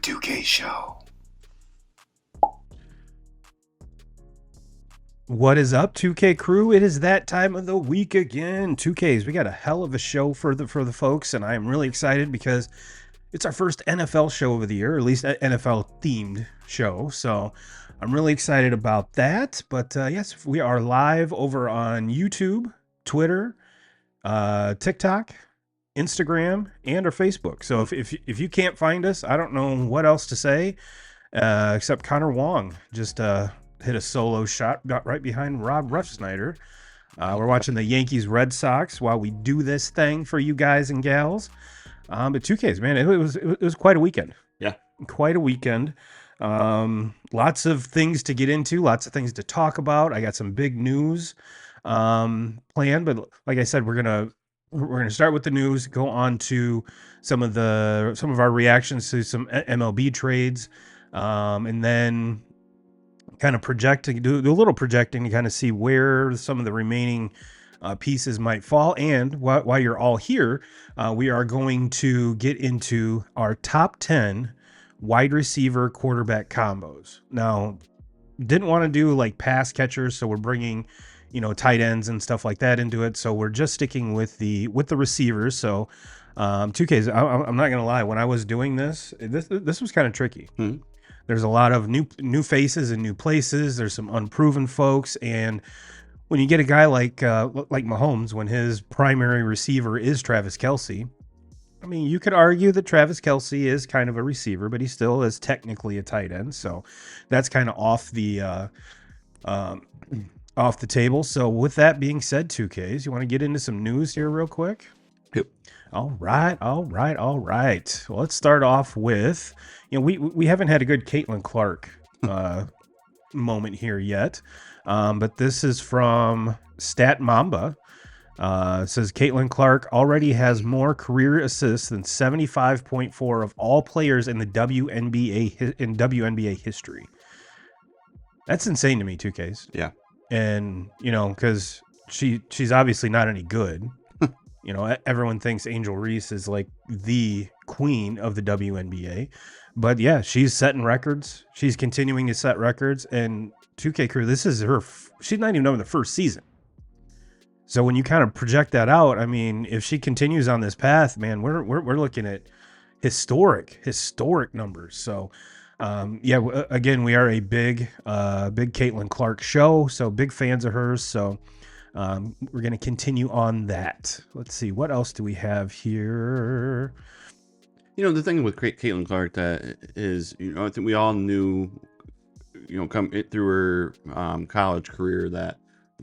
2K Show. What is up, 2K crew? It is that time of the week again. 2Ks, we got a hell of a show for the folks, and I am really excited because it's our first NFL show of the year, or at least an NFL themed show. So I'm really excited about that. But yes, we are live over on YouTube, Twitter, TikTok, Instagram, and our Facebook. So if you can't find us, I don't know what else to say, except Connor Wong just hit a solo shot right behind Rob Rushsnyder. We're watching the Yankees Red Sox while we do this thing for you guys and gals. But 2Ks, man, it was quite a weekend. Yeah, quite a weekend. Lots of things to get into, lots of things to talk about. I got some big news planned, but like I said, we're gonna start with the news, go on to some of our reactions to some MLB trades, and then kind of do a little projecting to kind of see where some of the remaining pieces might fall. And while you're all here, we are going to get into our top 10 wide receiver quarterback combos. Now, didn't want to do like pass catchers, so we're bringing tight ends and stuff like that into it. So we're just sticking with the receivers. So 2Ks, I'm not gonna lie, when I was doing this was kind of tricky. There's a lot of new faces and new places. There's some unproven folks, and when you get a guy like Mahomes, when his primary receiver is Travis Kelce, I mean, you could argue that Travis Kelce is kind of a receiver, but he still is technically a tight end. So that's kind of off the table. So with that being said, 2Ks, you want to get into some news here real quick? Yep. All right. Well, let's start off with, we haven't had a good Caitlin Clark moment here yet, but this is from Stat Mamba. It says Caitlin Clark already has more career assists than 75.4 of all players in the WNBA history. That's insane to me, 2Ks. Yeah. And because she's obviously not any good. Everyone thinks Angel Reese is like the queen of the WNBA, but yeah, she's setting records. She's continuing to set records, and 2K crew, this is she's not even over the first season. So when you kind of project that out, I mean, if she continues on this path, man, we're looking at historic numbers. So again, we are a big Caitlin Clark show, so big fans of hers. So we're going to continue on that. Let's see, what else do we have here? The thing with Caitlin Clark that is, I think we all knew, through her college career that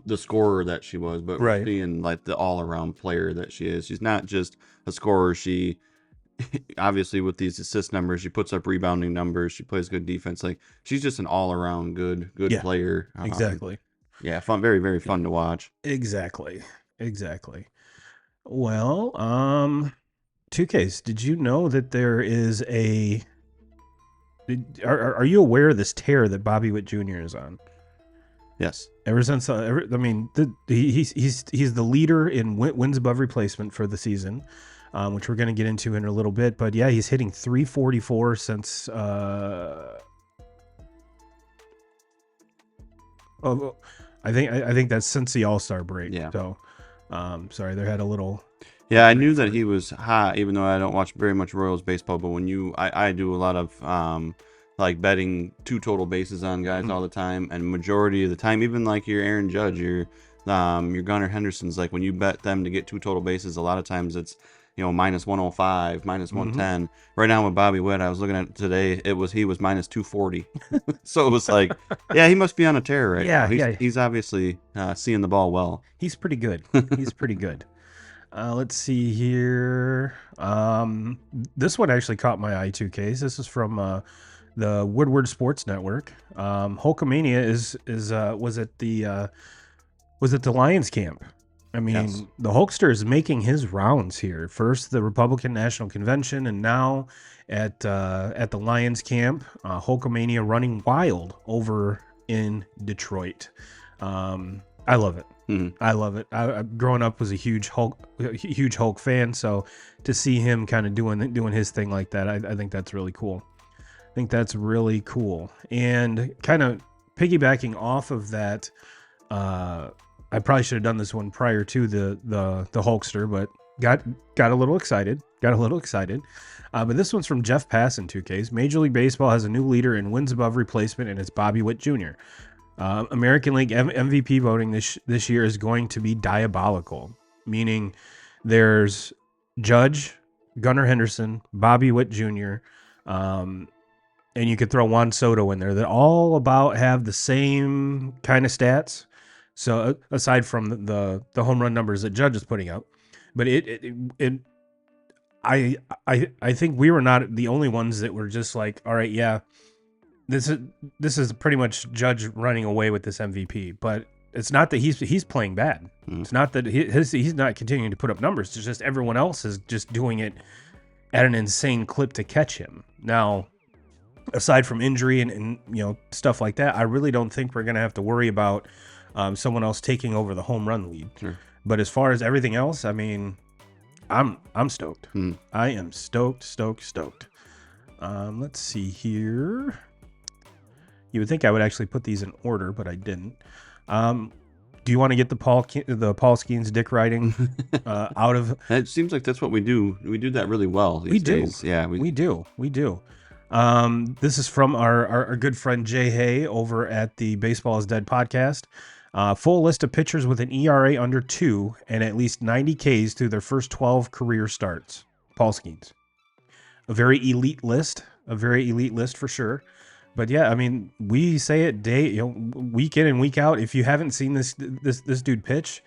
the scorer that she was, but right, being like the all-around player that she is. She's not just a scorer. She obviously, with these assist numbers, she puts up rebounding numbers. She plays good defense. Like, she's just an all-around good player. Exactly. Yeah, fun, very, very fun to watch. Exactly. Well, 2Ks, did you know that there is are you aware of this tear that Bobby Witt Jr. is on? Yes. Ever since, he's the leader in wins above replacement for the season, which we're going to get into in a little bit. But yeah, he's hitting 344 since I think that's since the All-Star break. Yeah. So, sorry, they had a little. Yeah, I knew that he was hot, even though I don't watch very much Royals baseball. But when I do a lot of like betting two total bases on guys all the time, and majority of the time, even like your Aaron Judge, your Gunnar Henderson's, like when you bet them to get two total bases, a lot of times it's minus 105, minus 110. Right now with Bobby Witt, I was looking at it today, he was minus 240. So it was like, yeah, he must be on a tear right now. He's obviously seeing the ball well. He's pretty good. Let's see here. This one actually caught my eye, 2Ks. This is from the Woodward Sports Network. Hulkamania was at the Lions camp. I mean, yes. The Hulkster is making his rounds here. First, the Republican National Convention, and now at the Lions camp, Hulkamania running wild over in Detroit. I love it. Mm-hmm. I love it. I growing up was a huge Hulk fan, so to see him kind of doing his thing like that, I think that's really cool. think that's really cool. And kind of piggybacking off of that, I probably should have done this one prior to the Hulkster, but got a little excited. But this one's from Jeff Pass in 2Ks. Major League Baseball has a new leader in wins above replacement, and it's Bobby Witt Jr. American League MVP voting this year is going to be diabolical, meaning there's Judge, Gunnar Henderson, Bobby Witt Jr., and you could throw Juan Soto in there. That all about have the same kind of stats. So aside from the home run numbers that Judge is putting up, but I think we were not the only ones that were just like, all right, yeah, this is pretty much Judge running away with this MVP. But it's not that he's playing bad. It's not that he's not continuing to put up numbers. It's just everyone else is just doing it at an insane clip to catch him. Now, aside from injury and stuff like that, I really don't think we're gonna have to worry about someone else taking over the home run lead. Sure. But as far as everything else, I mean, I'm stoked. I am stoked. Let's see here. You would think I would actually put these in order, but I didn't. Do you want to get the Paul Skeens dick riding out of? It seems like that's what we do. We do that really well these days. Yeah, we do. This is from our good friend Jay Hay over at the Baseball is Dead podcast. Full list of pitchers with an ERA under 2 and at least 90 Ks through their first 12 career starts. Paul Skeens. A very elite list for sure. But yeah, I mean, we say it week in and week out. If you haven't seen this dude pitch,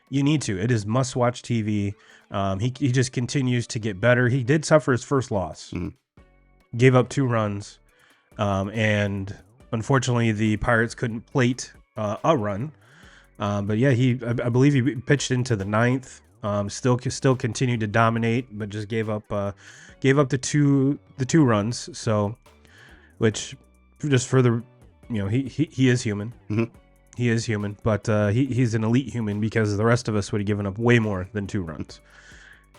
you need to. It is must-watch TV. He just continues to get better. He did suffer his first loss. Gave up 2 runs, and unfortunately, the Pirates couldn't plate a run. But yeah, I believe he pitched into the 9th. Still continued to dominate, but just gave up the two runs. So, which just further, he is human. He is human, but he's an elite human because the rest of us would have given up way more than 2 runs.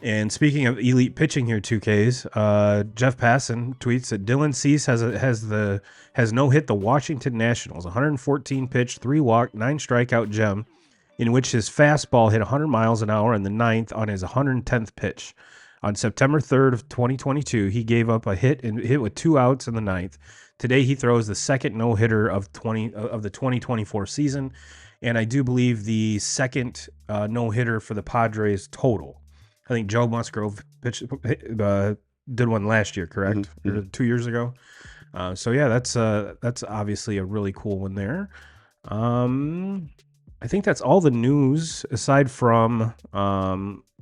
And speaking of elite pitching here, 2Ks, Jeff Passan tweets that Dylan Cease has no hit the Washington Nationals, 114 pitch, 3 walk, 9 strikeout gem, in which his fastball hit 100 miles an hour in the 9th on his 110th pitch. On September 3rd of 2022, he gave up a hit with 2 outs in the 9th. Today, he throws the second no-hitter of the 2024 season, and I do believe the second no-hitter for the Padres total. I think Joe Musgrove did one last year, correct? Or 2 years ago. So yeah, that's obviously a really cool one there. I think that's all the news aside from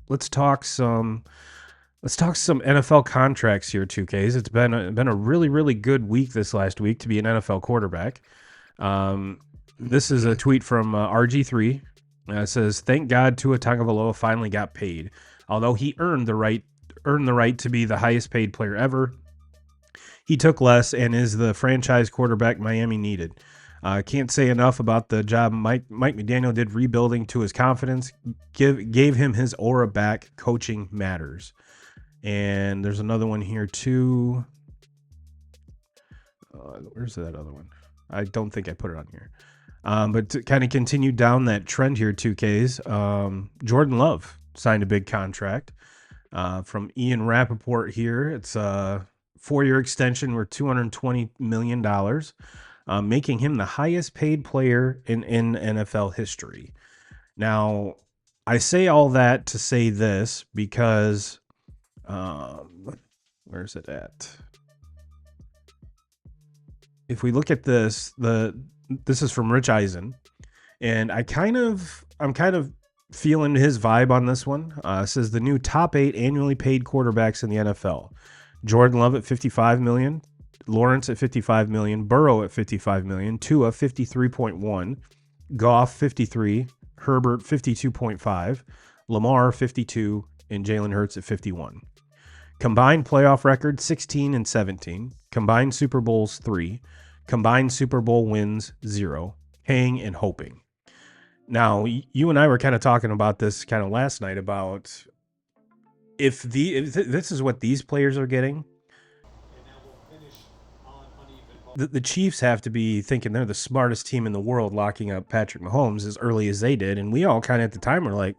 let's talk some NFL contracts here, 2Ks. It's been a really, really good week this last week to be an NFL quarterback. This is a tweet from RG3. It says, "Thank God Tua Tagovailoa finally got paid. Although he earned the right to be the highest paid player ever, he took less and is the franchise quarterback Miami needed. Can't say enough about the job Mike McDaniel did rebuilding to his confidence. Gave him his aura back. Coaching matters." And there's another one here too. Where's that other one? I don't think I put it on here. But to kind of continue down that trend here, 2Ks, Jordan Love signed a big contract from Ian Rappaport here. It's a 4-year extension worth $220 million, making him the highest paid player in NFL history. Now, I say all that to say this because, where's it at? If we look at this, this is from Rich Eisen, and I'm kind of feeling his vibe on this one. Says the new top 8 annually paid quarterbacks in the NFL: Jordan Love at $55 million, Lawrence at $55 million, Burrow at $55 million, Tua $53.1, Goff $53, Herbert $52.5, Lamar $52, and Jalen Hurts at $51. Combined playoff record 16-17. Combined Super Bowls 3. Combined Super Bowl wins 0. Paying and hoping. Now, you and I were kind of talking about this kind of last night about if this is what these players are getting, the Chiefs have to be thinking they're the smartest team in the world, locking up Patrick Mahomes as early as they did, and we all kind of at the time were like,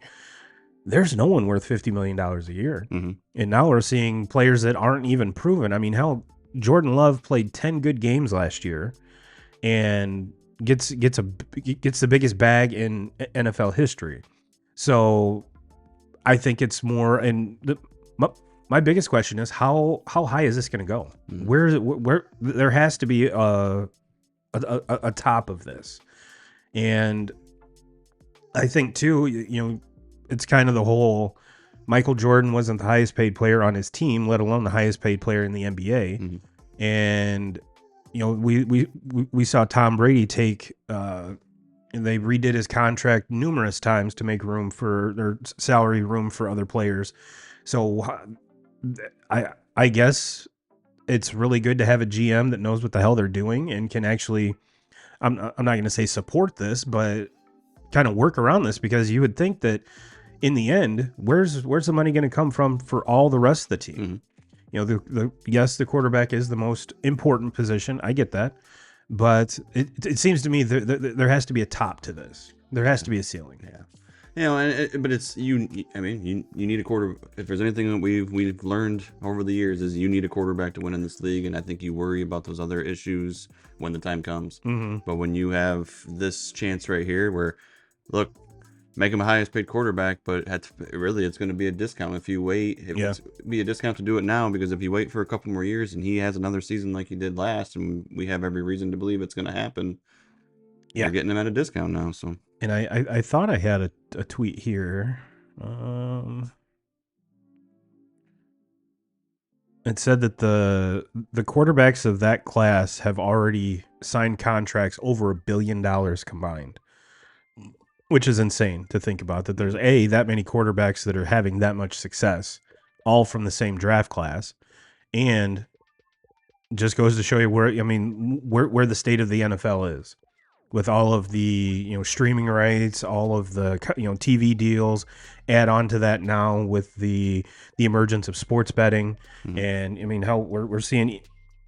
"There's no one worth $50 million a year." Mm-hmm. And now we're seeing players that aren't even proven. I mean, hell, Jordan Love played 10 good games last year, and gets the biggest bag in NFL history. So I think it's more, and my biggest question is how high is this going to go? Mm-hmm. Where is it? Where there has to be a top of this, and I think too, it's kind of the whole Michael Jordan wasn't the highest paid player on his team, let alone the highest paid player in the NBA, Mm-hmm. and we saw Tom Brady take. And they redid his contract numerous times to make room for their salary room for other players. So I guess it's really good to have a GM that knows what the hell they're doing and can actually, I'm not going to say support this, but kind of work around this, because you would think that in the end, where's the money going to come from for all the rest of the team? Mm-hmm. Yes, the quarterback is the most important position. I get that. But it seems to me there has to be a top to this. There has to be a ceiling. Yeah. But it's you. I mean, you need a quarter. If there's anything that we've learned over the years, is you need a quarterback to win in this league, and I think you worry about those other issues when the time comes. Mm-hmm. But when you have this chance right here, where look, make him a highest paid quarterback, but it's going to be a discount if you wait. It's be a discount to do it now, because if you wait for a couple more years and he has another season like he did last, and we have every reason to believe it's going to happen, you're getting him at a discount now. So, and I thought I had a tweet here. It said that the quarterbacks of that class have already signed contracts over $1 billion combined, which is insane to think about, that there's that many quarterbacks that are having that much success, all from the same draft class, and just goes to show you where the state of the NFL is, with all of the streaming rights, all of the TV deals. Add on to that now with the emergence of sports betting, and I mean how we're seeing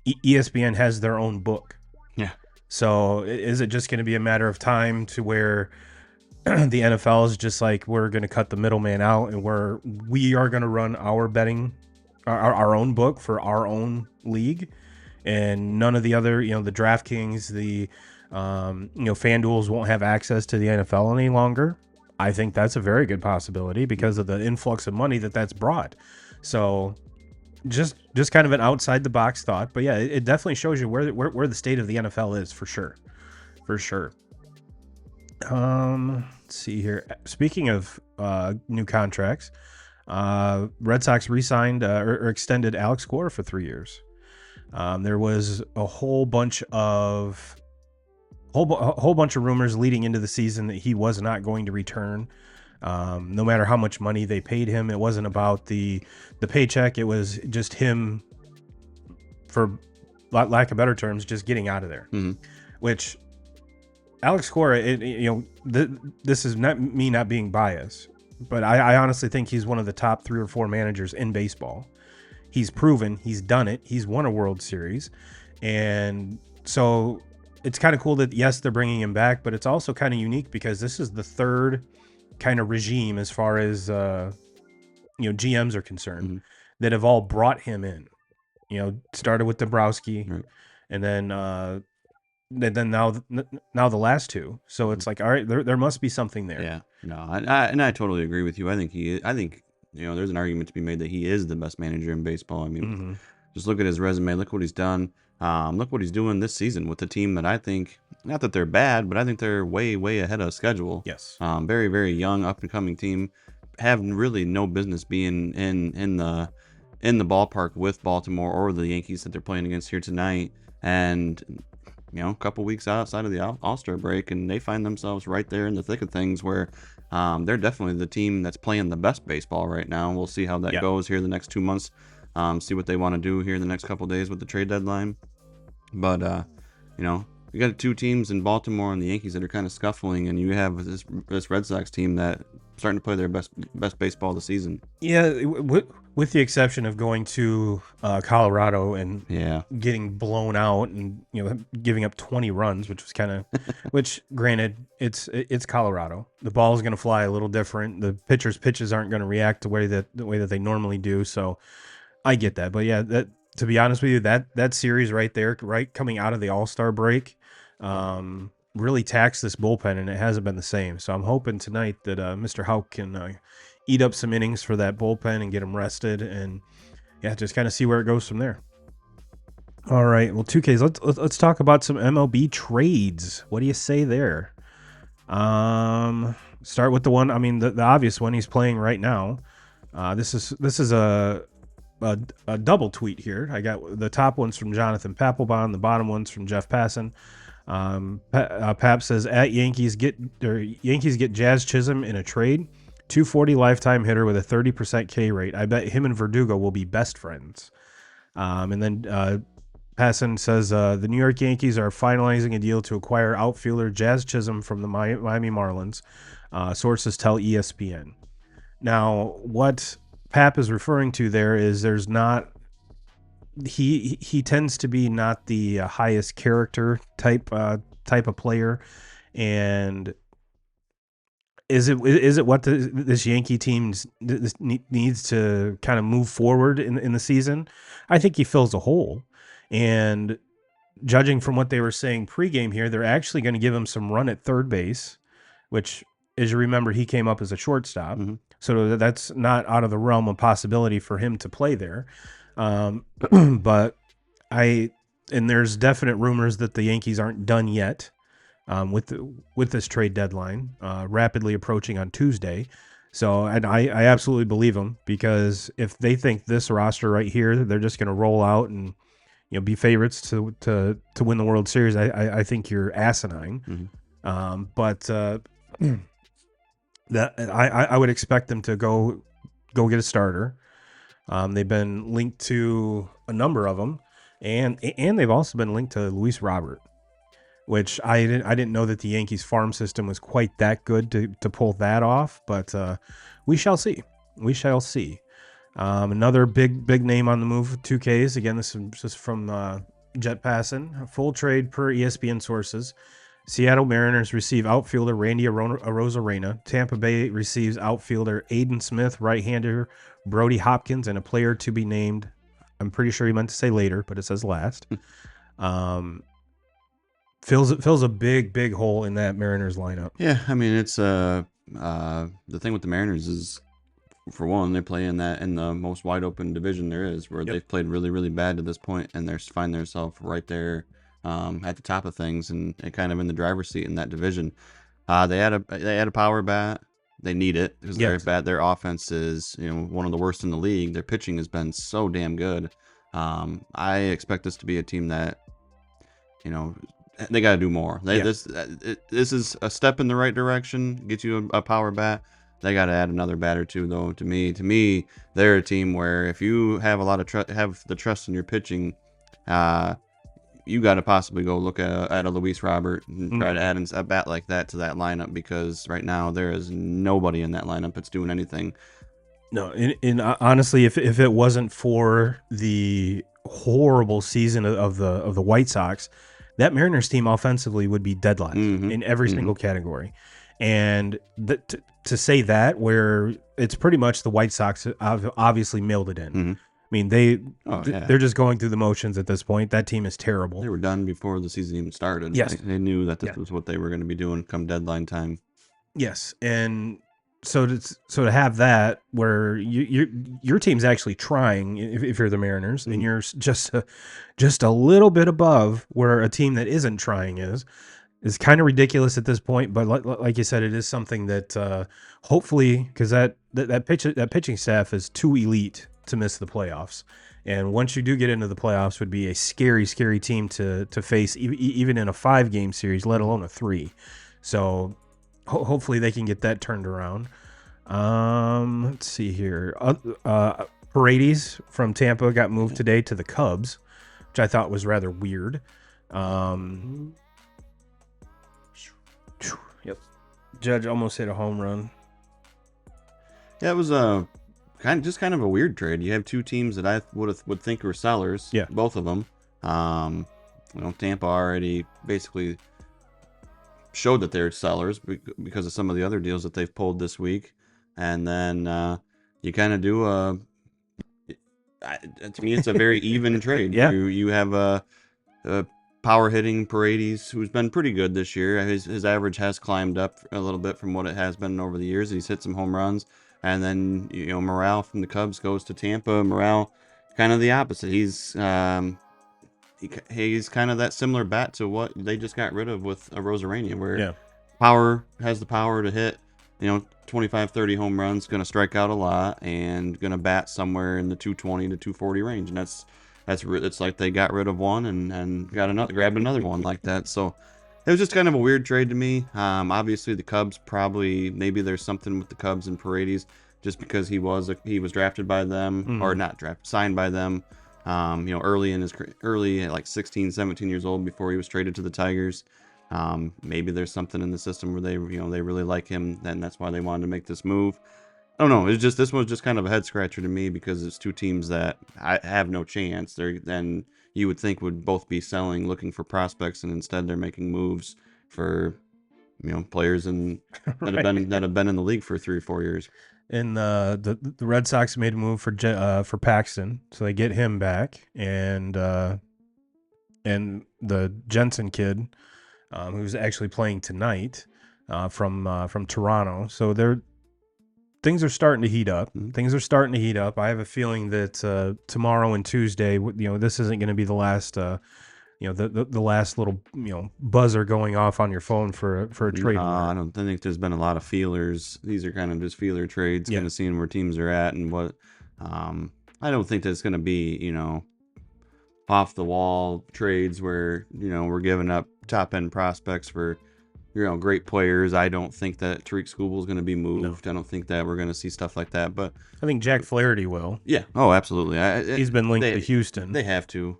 ESPN has their own book. Yeah. So is it just going to be a matter of time to where the NFL is just like, we're going to cut the middleman out, and we are going to run our betting, our own book for our own league, and none of the other, the DraftKings, the FanDuels won't have access to the NFL any longer? I think that's a very good possibility because of the influx of money that's brought. So just kind of an outside the box thought, but yeah, it definitely shows you where the state of the NFL is, for sure. Let's see here. Speaking of new contracts, Red Sox re-signed or extended Alex Cora for 3 years. There was a whole bunch of rumors leading into the season that he was not going to return. No matter how much money they paid him, it wasn't about the paycheck. It was just him, for lack of better terms, just getting out of there. Mm-hmm. Which Alex Cora, this is not me not being biased, but I honestly think he's one of the top 3 or 4 managers in baseball. He's proven, he's done it. He's won a World Series. And so it's kind of cool that, yes, they're bringing him back, but it's also kind of unique because this is the third kind of regime as far as, GMs are concerned, that have all brought him in. Started with Dombrowski, right, and then now the last 2. So it's like, all right, there must be something there. Yeah, no, I totally agree with you. I think there's an argument to be made that he is the best manager in baseball. I mean, just look at his resume, look what he's done, look what he's doing this season with the team that I think, not that they're bad, but I think they're way, way ahead of schedule. Yes. Very, very young, up and coming team, have really no business being in the ballpark with Baltimore or the Yankees that they're playing against here tonight, and a couple weeks outside of the All-Star break, and they find themselves right there in the thick of things where they're definitely the team that's playing the best baseball right now. We'll see how that goes here the next 2 months, see what they want to do here in the next couple days with the trade deadline. But, you got 2 teams in Baltimore and the Yankees that are kind of scuffling, and you have this Red Sox team that starting to play their best baseball of the season. Yeah, with the exception of going to Colorado and Yeah. getting blown out and giving up 20 runs, which was kind of, which granted it's Colorado. The ball is going to fly a little different. The pitchers' pitches aren't going to react the way that they normally do. So I get that, but yeah, that to be honest with you, that series right there, right coming out of the All-Star break, really taxed this bullpen, and it hasn't been the same. So I'm hoping tonight that Mr. Houck can eat up some innings for that bullpen and get them rested, and yeah, just kind of see where it goes from there. All right, well, 2Ks. Let's talk about some MLB trades. What do you say there? Start with the one. I mean, the obvious one. He's playing right now. This is a double tweet here. I got the top one's from Jonathan Papelbon, the bottom one's from Jeff Passan. Pap says at Yankees get Jazz Chisholm in a trade, 240 lifetime hitter with a 30% K rate. I bet him and Verdugo will be best friends. And then Passan says the New York Yankees are finalizing a deal to acquire outfielder Jazz Chisholm from the Miami Marlins. Sources tell ESPN. Now, what Pap is referring to there is there's not. He tends to be not the highest character type of player, and is it what this Yankee team needs to kind of move forward in the season? I think he fills a hole, and judging from what they were saying pregame here, they're actually going to give him some run at third base, which, as you remember, he came up as a shortstop, so that's not out of the realm of possibility for him to play there. But there's definite rumors that the Yankees aren't done yet with this trade deadline rapidly approaching on Tuesday. So, and I absolutely believe them, because if they think this roster right here, they're just going to roll out and be favorites to win the World Series, I think you're asinine. But that I would expect them to go get a starter. They've been linked to a number of them, and they've also been linked to Luis Robert, which I didn't know that the Yankees farm system was quite that good to pull that off, but we shall see. We shall see. Another big name on the move, 2Ks. Again, this is just from Jet Passan. Full trade per ESPN sources. Seattle Mariners receive outfielder Randy Arozarena. Tampa Bay receives outfielder Aiden Smith, right-hander Brody Hopkins, and a player to be named. I'm pretty sure he meant to say later, but it says last. Fills a big hole in that Mariners lineup. Yeah, I mean, it's the thing with the Mariners is, for one, they play in the most wide open division there is, where they've played really bad to this point, and they find themselves right there at the top of things and kind of in the driver's seat in that division. They had a power bat. They need it because their offense is one of the worst in the league. Their pitching has been so damn good. I expect this to be a team that they got to do more. This is a step in the right direction. Get you a power bat. They got to add another bat or two, though. To me, they're a team where if you have a lot of have the trust in your pitching, you got to possibly go look at a Luis Robert and try to add a bat like that to that lineup, because right now there is nobody in that lineup that's doing anything. No, honestly, if it wasn't for the horrible season of the White Sox, that Mariners team offensively would be dead last in every single category. And to say that, where it's pretty much the White Sox obviously mailed it in. I mean, they're just going through the motions at this point. That team is terrible. They were done before the season even started. Yes. They knew that this was what they were going to be doing come deadline time. Yes, and so to have that, where your team's actually trying, if you're the Mariners, and you're just a little bit above where a team that isn't trying is kind of ridiculous at this point. But like you said, it is something that hopefully, because that pitching staff is too elite to miss the playoffs, and once you do get into the playoffs, would be a scary team to face, even in a 5-game series, let alone a 3. So hopefully they can get that turned around. Let's see here. Paredes from Tampa got moved today to the Cubs, which I thought was rather weird. Yep. Judge almost hit a home run. Yeah, it was a kind of a weird trade. You have two teams that I would think were sellers. Yeah. Both of them. Tampa already basically showed that they're sellers because of some of the other deals that they've pulled this week, and then you kind of do to me it's a very even trade. Yeah. You have a power hitting Paredes, who's been pretty good this year. His average has climbed up a little bit from what it has been over the years. He's hit some home runs. And then, Morale from the Cubs goes to Tampa. Morale, kind of the opposite. He's kind of that similar bat to what they just got rid of with Arozarena, where power has the power to hit, 25, 30 home runs, going to strike out a lot, and going to bat somewhere in the 220 to 240 range. And it's like they got rid of one and grabbed another one like that. So it was just kind of a weird trade to me. Obviously the Cubs maybe there's something with the Cubs and Paredes just because he was drafted by them or not drafted, signed by them. Early like 16, 17 years old before he was traded to the Tigers. Maybe there's something in the system where they really like him, and that's why they wanted to make this move. I don't know. This was just kind of a head scratcher to me because it's two teams that I have no chance. Then you would think would both be selling, looking for prospects, and instead they're making moves for, players that have been in the league for 3 or 4 years. And the Red Sox made a move for Paxton, so they get him back, and the Jensen kid, who's actually playing tonight, from Toronto. So things are starting to heat up. Mm-hmm. Things are starting to heat up. I have a feeling that tomorrow and Tuesday, this isn't going to be the last, the last little, buzzer going off on your phone for a trade. I don't think there's been a lot of feelers. These are kind of just feeler trades, kind of seeing where teams are at and what. I don't think there's going to be, off the wall trades where, we're giving up top end prospects for, great players. I don't think that Tariq Skubal is going to be moved. No. I don't think that we're going to see stuff like that. But I think Jack Flaherty will. Yeah. Oh, absolutely. He's been linked to Houston. They have to.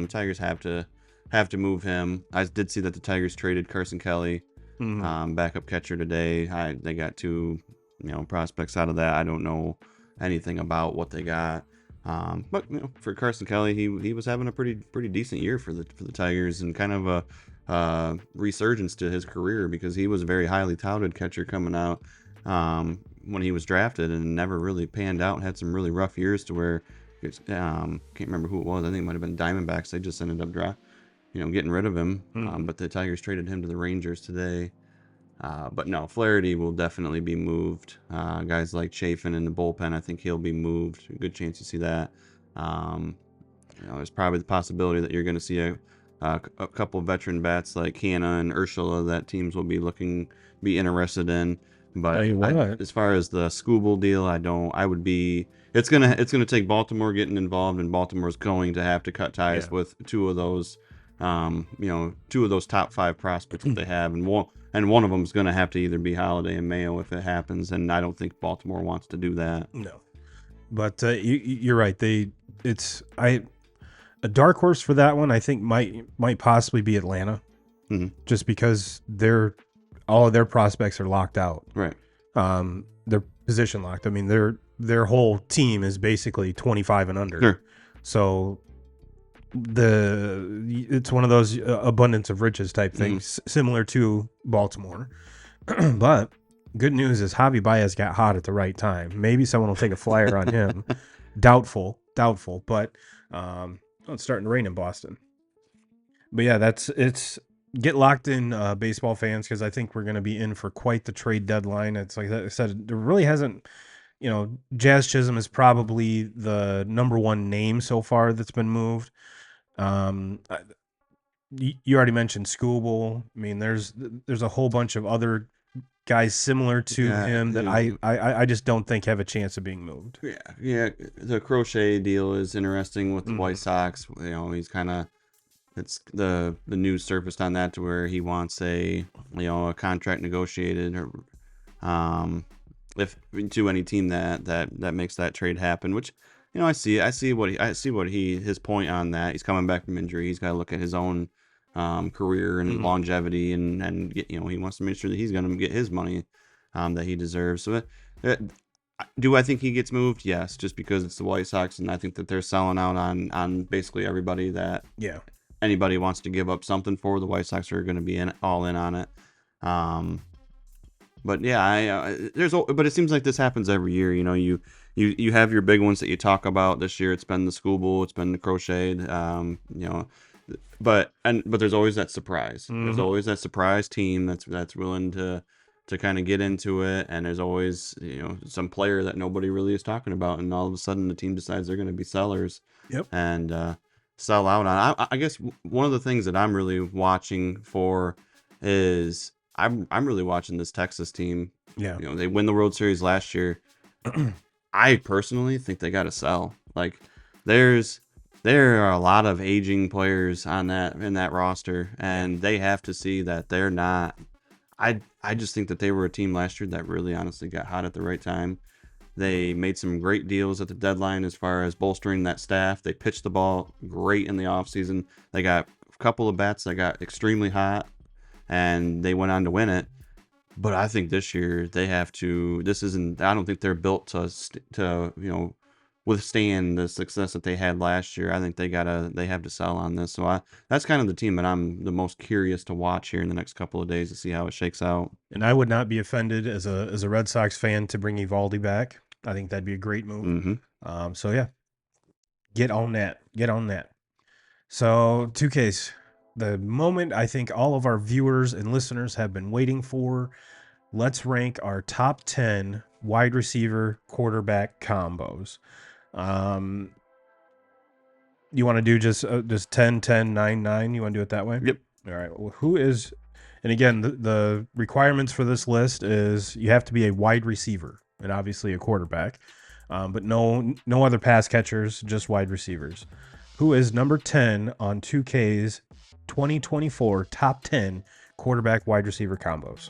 Tigers have to move him. I did see that the Tigers traded Carson Kelly, backup catcher today. They got 2, prospects out of that. I don't know anything about what they got. But for Carson Kelly, he was having a pretty decent year for the Tigers, and kind of a resurgence to his career because he was a very highly touted catcher coming out when he was drafted and never really panned out and had some really rough years to where can't remember who it was. I think it might have been Diamondbacks. They just ended up getting rid of him. But the Tigers traded him to the Rangers today. But no, Flaherty will definitely be moved. Guys like Chafin in the bullpen, I think he'll be moved. A good chance you see that. There's probably the possibility that you're going to see a couple of veteran bats like Hanna and Urshela that teams will be interested in. But as far as the Skubal deal, it's gonna take Baltimore getting involved, and Baltimore's going to have to cut ties with two of those top 5 prospects that they have, and one of them is going to have to either be Holiday and Mayo if it happens, and I don't think Baltimore wants to do that. No, but you're right. A dark horse for that one, I think might possibly be Atlanta, just because all of their prospects are locked out. Right. They're position locked. I mean, their whole team is basically 25 and under. Sure. So it's one of those abundance of riches type things, similar to Baltimore. But good news is Javi Baez got hot at the right time. Maybe someone will take a flyer on him. Doubtful, but it's starting to rain in Boston. But yeah, it's get locked in, baseball fans, because I think we're going to be in for quite the trade deadline. It's like I said, there really hasn't, Jazz Chisholm is probably the number one name so far that's been moved. You already mentioned Skubal. I mean, there's a whole bunch of other guys similar to him that I just don't think have a chance of being moved. Yeah. The Crochet deal is interesting with the White Sox. He's kind of, it's the news surfaced on that to where he wants a contract negotiated, or if to any team that makes that trade happen, which I see his point on that. He's coming back from injury. He's got to look at his own career and longevity, and get, he wants to make sure that he's going to get his money that he deserves. So Do I think he gets moved? Yes, just because it's the White Sox, and I think that they're selling out on basically everybody that Yeah. anybody wants to give up something for. The White Sox are going to be all in on it. But yeah, but it seems like this happens every year. You know, you have your big ones that you talk about. This year, it's been the Scooble, it's been the Crocheted. You know, but there's always that surprise. There's always that surprise team that's willing to kind of get into it, and there's always, you know, some player that nobody really is talking about, and all of a sudden the team decides they're going to be sellers. Yep. And sell out on. I guess one of the things that I'm really watching for is I'm really watching this Texas team. Yeah. You know, they win the World Series last year. I personally think they got to sell. Like, there are a lot of aging players in that roster, and they have to see that they're not. I just think that they were a team last year that really honestly got hot at the right time. They made some great deals at the deadline as far as bolstering that staff. They pitched the ball great in the offseason. They got a couple of bats that got extremely hot, and they went on to win it. But I think this year they have to. I don't think they're built to withstand the success that they had last year. I think they have to sell on this. So that's kind of the team that I'm the most curious to watch here in the next couple of days to see how it shakes out. And I would not be offended as a Red Sox fan to bring Eovaldi back. I think that'd be a great move. Mm-hmm. So yeah, get on that. Get on that. So 2Ks, the moment I think all of our viewers and listeners have been waiting for. Let's rank our top 10 wide receiver quarterback combos. You want to do just 10, 10, 9, 9? You want to do it that way? Yep. All right. Well, who is, and again, the requirements for this list is you have to be a wide receiver and obviously a quarterback, but no other pass catchers, just wide receivers. Who is number 10 on 2K's 2024 top 10 quarterback wide receiver combos?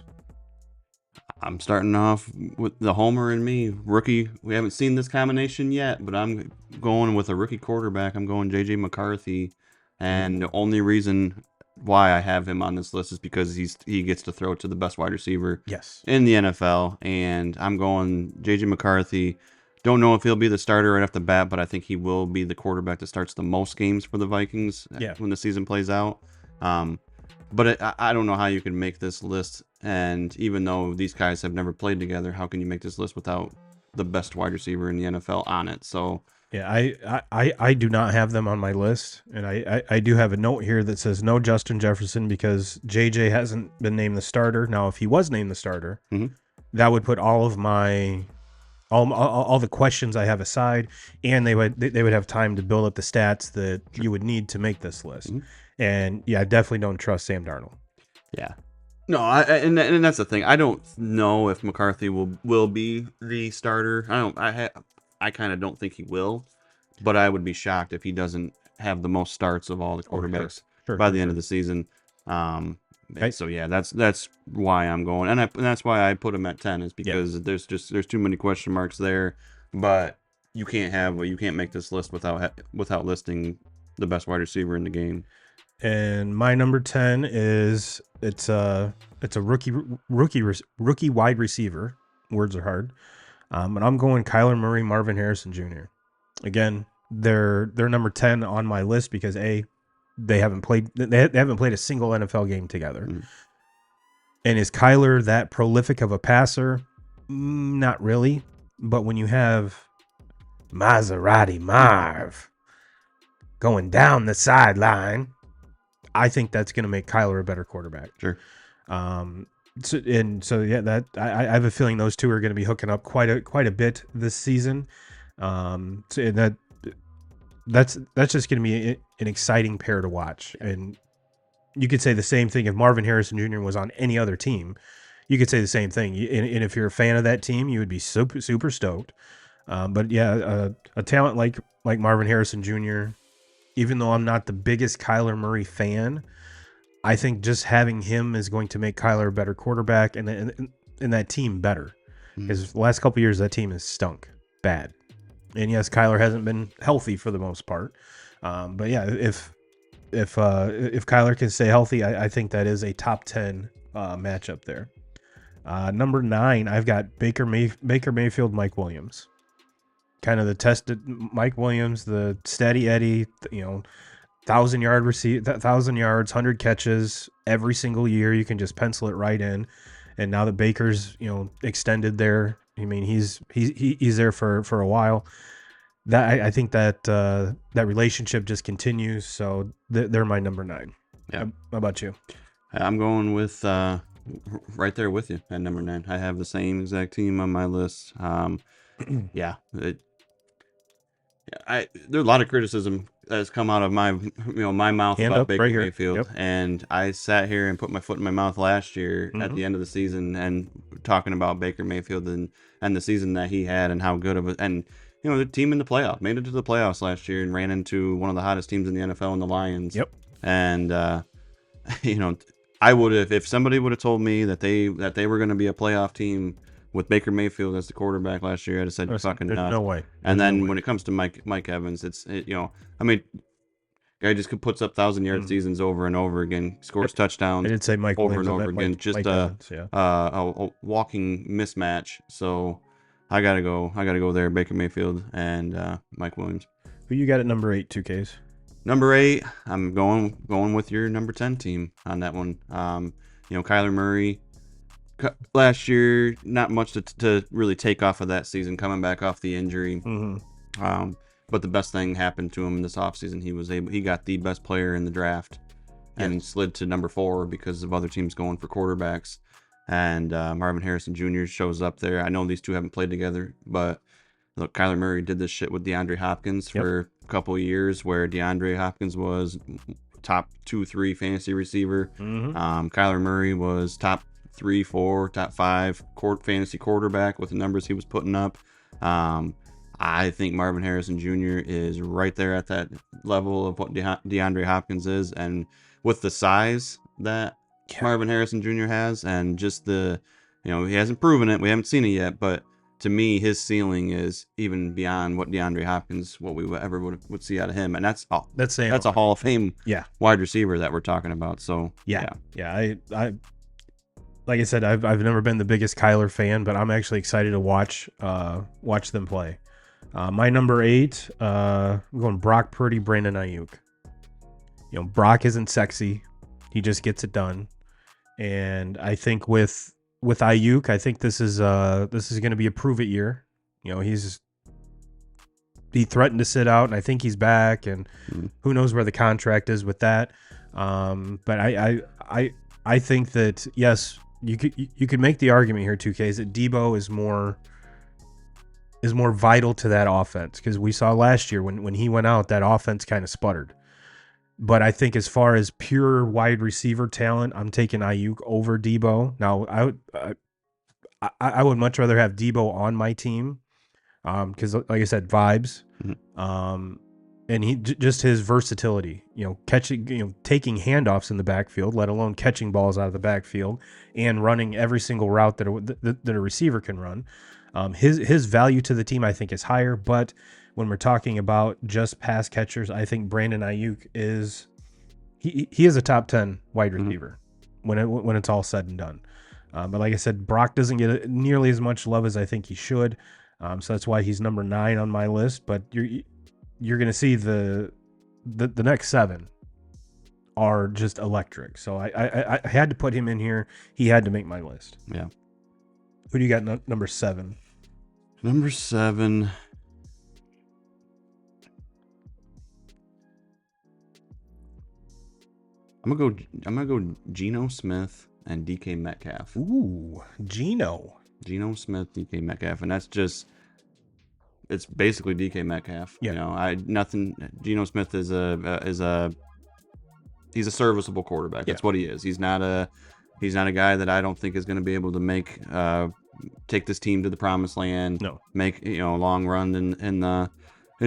I'm starting off with the homer and me. Rookie. We haven't seen this combination yet, but I'm going with a rookie quarterback. I'm going JJ McCarthy. And the only reason why I have him on this list is because he gets to throw to the best wide receiver in the NFL. And I'm going JJ McCarthy. Don't know if he'll be the starter right off the bat, but I think he will be the quarterback that starts the most games for the Vikings when the season plays out. But I don't know how you can make this list. And even though these guys have never played together, how can you make this list without the best wide receiver in the NFL on it? So yeah, I do not have them on my list. And I do have a note here that says no Justin Jefferson because JJ hasn't been named the starter. Now, if he was named the starter, that would put all of my all the questions I have aside, and they would have time to build up the stats that you would need to make this list. And yeah, I definitely don't trust Sam Darnold. Yeah. No, and that's the thing. I don't know if McCarthy will be the starter. I kind of don't think he will, but I would be shocked if he doesn't have the most starts of all the quarterbacks by the end of the season. So yeah, that's why I'm going, and that's why I put him at 10 is because there's too many question marks there. But you can't make this list without listing the best wide receiver in the game. And my number 10 is it's a rookie wide receiver. Words are hard. And I'm going Kyler Murray, Marvin Harrison Jr. Again, they're number 10 on my list because they haven't played a single NFL game together. And is Kyler that prolific of a passer? Not really. But when you have Maserati Marv going down the sideline, I think that's going to make Kyler a better quarterback. Sure. So yeah, that I have a feeling those two are going to be hooking up quite a bit this season. So that's just going to be an exciting pair to watch. And you could say the same thing if Marvin Harrison Jr. was on any other team. You could say the same thing. And if you're a fan of that team, you would be super stoked. But yeah, a talent like Marvin Harrison Jr., even though I'm not the biggest Kyler Murray fan, I think just having him is going to make Kyler a better quarterback and that team better. Because the last couple of years, that team has stunk bad. And yes, Kyler hasn't been healthy for the most part. But yeah, if Kyler can stay healthy, I think that is a top 10 matchup there. Number 9, I've got Baker Mayfield, Mike Williams. Kind of the tested Mike Williams, the steady Eddie, 1,000 yards, 100 catches every single year. You can just pencil it right in. And now that Baker's, extended there, I mean, he's there for a while. That I think that that relationship just continues. So they're my number 9. Yeah. How about you? I'm going with right there with you at number 9. I have the same exact team on my list. Yeah, there's a lot of criticism that's come out of my mouth Hand about up, Baker right here. Mayfield, Yep. and I sat here and put my foot in my mouth last year at the end of the season and talking about Baker Mayfield and the season that he had and how good of it. And the team in the playoff made it to the playoffs last year and ran into one of the hottest teams in the NFL in the Lions. Yep. And I would have, if somebody would have told me that they were going to be a playoff team with Baker Mayfield as the quarterback last year, I'd have said fucking There's nuts. no way. And There's then no way. when it comes to Mike Evans, guy just puts up 1,000-yard seasons over and over again, scores touchdowns I did say Mike over Williams, and I over meant again. Mike Just Evans, yeah. a walking mismatch. So I gotta go there, Baker Mayfield and Mike Williams. Who you got at number 8, 2Ks? Number 8, I'm going with your number 10 team on that one. Kyler Murray. Last year, not much to really take off of that season, coming back off the injury. But the best thing happened to him this offseason. He got the best player in the draft and slid to number 4 because of other teams going for quarterbacks. And Marvin Harrison Jr. shows up there. I know these two haven't played together, but look, Kyler Murray did this shit with DeAndre Hopkins for a couple of years, where DeAndre Hopkins was top 2-3 fantasy receiver. Kyler Murray was top 3-4, top 5 fantasy quarterback with the numbers he was putting up. I think Marvin Harrison Jr. is right there at that level of what DeAndre Hopkins is, and with the size that Marvin Harrison Jr. has, and just he hasn't proven it. We haven't seen it yet, but to me, his ceiling is even beyond what DeAndre Hopkins, what we ever would see out of him, and that's a Hall of Fame wide receiver that we're talking about. So yeah. I like I said, I've never been the biggest Kyler fan, but I'm actually excited to watch them play. My number 8, I'm going Brock Purdy, Brandon Ayuk. Brock isn't sexy, he just gets it done, and I think with Ayuk, I think this is going to be a prove it year. He threatened to sit out, and I think he's back, and who knows where the contract is with that. But I think that yes, you could make the argument here, 2Ks, that Debo is more vital to that offense, because we saw last year when he went out, that offense kind of sputtered. But I think as far as pure wide receiver talent, I'm taking Ayuk over Debo. Now, I would much rather have Debo on my team, because like I said, vibes, and he just his versatility. Catching, taking handoffs in the backfield, let alone catching balls out of the backfield, and running every single route that a receiver can run. His value to the team, I think, is higher, but when we're talking about just pass catchers, I think Brandon Ayuk is a top 10 wide receiver when it's all said and done. But like I said, Brock doesn't get nearly as much love as I think he should, so that's why he's number 9 on my list. But you're going to see the next 7 are just electric. So I had to put him in here. He had to make my list. Yeah. Who do you got number 7? Number 7. I'm gonna go Geno Smith and DK Metcalf. Ooh, Geno Smith, DK Metcalf, and it's basically DK Metcalf. Yeah. Geno Smith is he's a serviceable quarterback. That's what he is. He's not a guy that I don't think is going to be able to take this team to the promised land. No. Make a long run into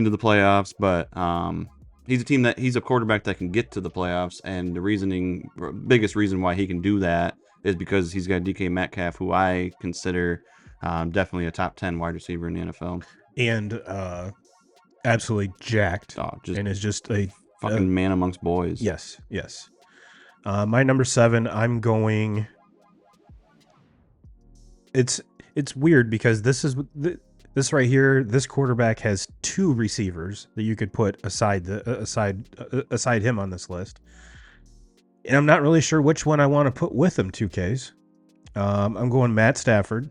the playoffs, but he's a quarterback that can get to the playoffs, and the biggest reason why he can do that is because he's got DK Metcalf, who I consider definitely a top 10 wide receiver in the NFL. And absolutely jacked, and is just a fucking man amongst boys. Yes. My number 7, I'm going it's weird because this right here, this quarterback has 2 receivers that you could put aside him on this list, and I'm not really sure which one I want to put with him. 2Ks. I'm going Matt Stafford,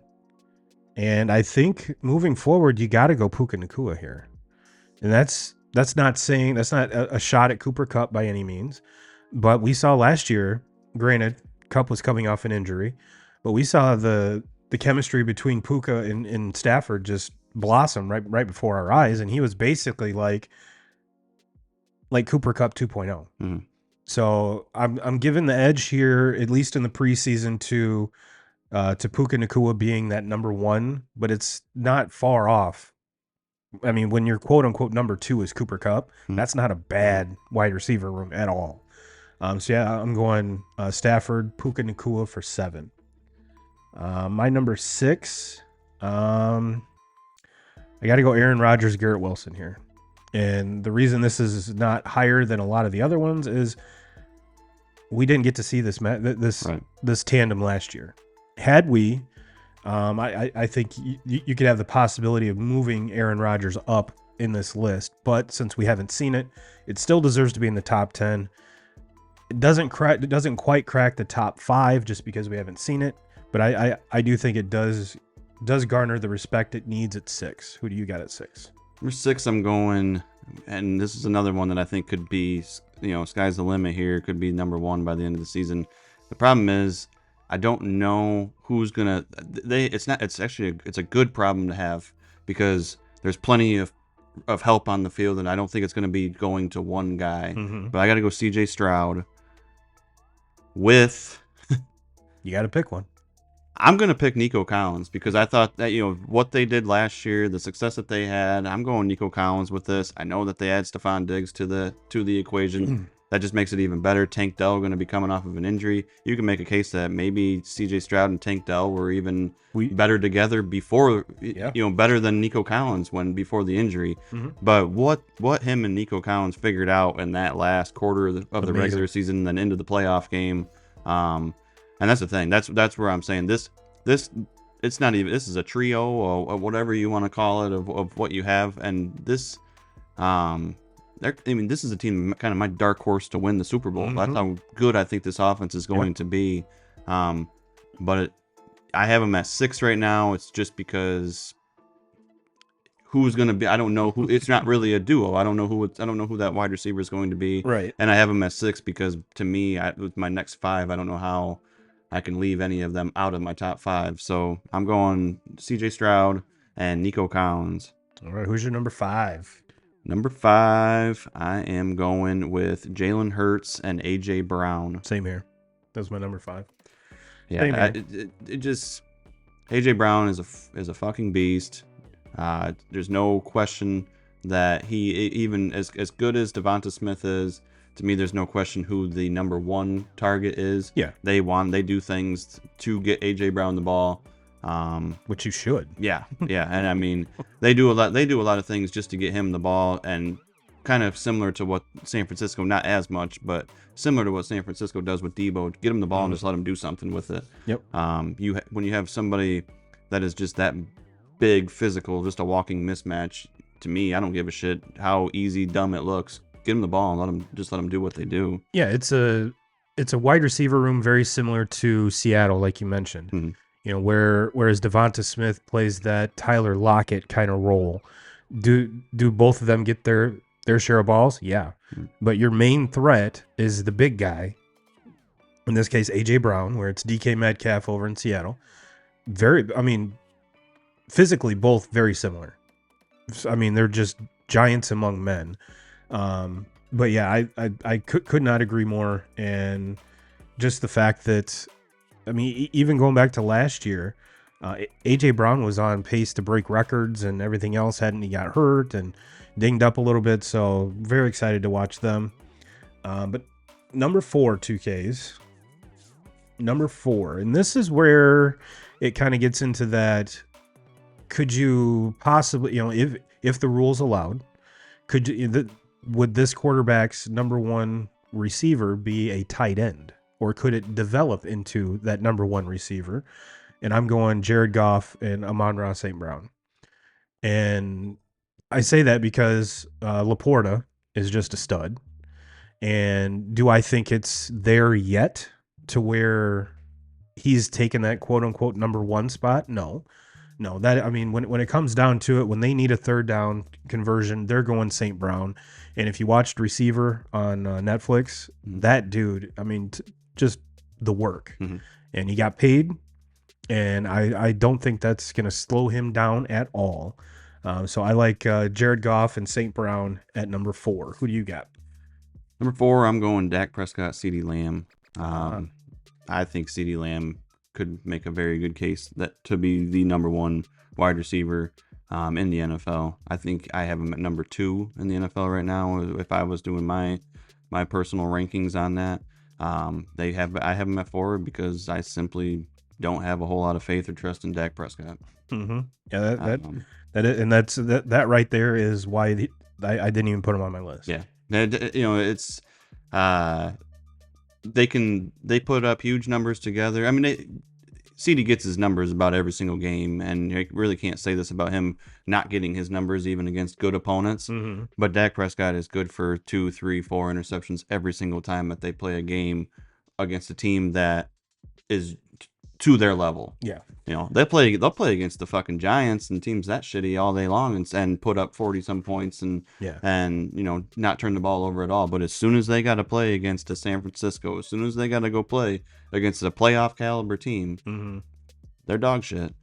and I think moving forward, you got to go Puka Nacua here, and that's not saying that's not a shot at Cooper Kupp by any means, but we saw last year. Granted, Kupp was coming off an injury, but we saw the chemistry between Puka and Stafford just blossom right before our eyes, and he was basically like Cooper Kupp 2.0. Mm-hmm. So I'm giving the edge here, at least in the preseason, to Puka Nacua being that number 1, but it's not far off. I mean, when your quote unquote number 2 is Cooper Kupp, that's not a bad wide receiver room at all. So yeah, I'm going Stafford, Puka Nacua for 7. My number 6, I got to go Aaron Rodgers, Garrett Wilson here. And the reason this is not higher than a lot of the other ones is we didn't get to see this tandem last year. Had we, I think you could have the possibility of moving Aaron Rodgers up in this list. But since we haven't seen it, it still deserves to be in the top 10. It doesn't quite crack the top 5 just because we haven't seen it. But I do think it does garner the respect it needs at 6. Who do you got at 6? Number 6, I'm going, and this is another one that I think could be, sky's the limit here. Could be number 1 by the end of the season. The problem is, I don't know who's gonna. It's a good problem to have because there's plenty of help on the field, and I don't think it's gonna be going to one guy. Mm-hmm. But I got to go C.J. Stroud. You got to pick one. I'm going to pick Nico Collins because I thought that, what they did last year, the success that they had, I'm going Nico Collins with this. I know that they add Stephon Diggs to the equation. That just makes it even better. Tank Dell going to be coming off of an injury. You can make a case that maybe CJ Stroud and Tank Dell were even better together before, better than Nico Collins before the injury. Mm-hmm. But what him and Nico Collins figured out in that last quarter of the regular season, then into the playoff game, and that's the thing. That's where I'm saying this. It's not even. This is a trio or whatever you want to call it of what you have, and this. This is a team kind of my dark horse to win the Super Bowl. Mm-hmm. That's how good I think this offense is going to be. But I have them at 6 right now. It's just because who's going to be. I don't know who. It's not really a duo. I don't know who that wide receiver is going to be. Right. And I have them at 6 because to me, with my next 5, I don't know how I can leave any of them out of my top 5. So I'm going C.J. Stroud and Nico Collins. All right. Who's your number 5? Number 5, I am going with Jalen Hurts and A.J. Brown. Same here. That's my number 5. Yeah, it just A.J. Brown is a fucking beast. There's no question that he, even as good as Devonta Smith is, to me, there's no question who the number 1 target is. Yeah, they do things to get A.J. Brown the ball. Which you should. Yeah, and I mean, they do a lot of things just to get him the ball, and kind of similar to what San Francisco, not as much, but similar to what San Francisco does with Debo, get him the ball and just let him do something with it. Yep. When you have somebody that is just that big, physical, just a walking mismatch, to me, I don't give a shit how easy, dumb it looks. Get him the ball and let them do what they do. Yeah, it's a wide receiver room very similar to Seattle, like you mentioned. Mm-hmm. Whereas Devonta Smith plays that Tyler Lockett kind of role. Do both of them get their share of balls? Yeah. Mm-hmm. But your main threat is the big guy. In this case, A.J. Brown, where it's DK Metcalf over in Seattle. Physically both very similar. I mean, they're just giants among men. But yeah, I could not agree more. And just the fact that, even going back to last year, A.J. Brown was on pace to break records and everything else, hadn't he got hurt and dinged up a little bit. So very excited to watch them. But number 4, 2Ks. Number 4. And this is where it kind of gets into that. Could you possibly, if the rules allowed, would this quarterback's number 1 receiver be a tight end? Or could it develop into that number 1 receiver? and I'm going Jared Goff and Amon-Ra St. Brown. And I say that because Laporta is just a stud. And do I think it's there yet to where he's taken that quote unquote number one spot? No. No, that I mean, when it comes down to it, when they need a third down conversion, they're going St. Brown. And if you watched Receiver on Netflix, that dude, I mean, just the work. And he got paid, and I don't think that's going to slow him down at all. So I like Jared Goff and St. Brown at number 4. Who do you got? Number 4, I'm going Dak Prescott, CeeDee Lamb. I think CeeDee Lamb could make a very good case that to be the number 1 wide receiver in the NFL. I think I have him at number 2 in the NFL right now. If I was doing my personal rankings on that, I have him at 4 because I simply don't have a whole lot of faith or trust in Dak Prescott. Yeah, that right there is why I didn't even put him on my list. Yeah, it's they put up huge numbers together. I mean, CD gets his numbers about every single game, and you really can't say this about him not getting his numbers even against good opponents. But Dak Prescott is good for 2, 3, 4 interceptions every single time that they play a game against a team that is to their level. Yeah. They'll play against the fucking Giants and teams that shitty all day long and put up 40 some points and not turn the ball over at all. But as soon as they got to play against a San Francisco, as soon as they got to go play against a playoff caliber team, they're dog shit.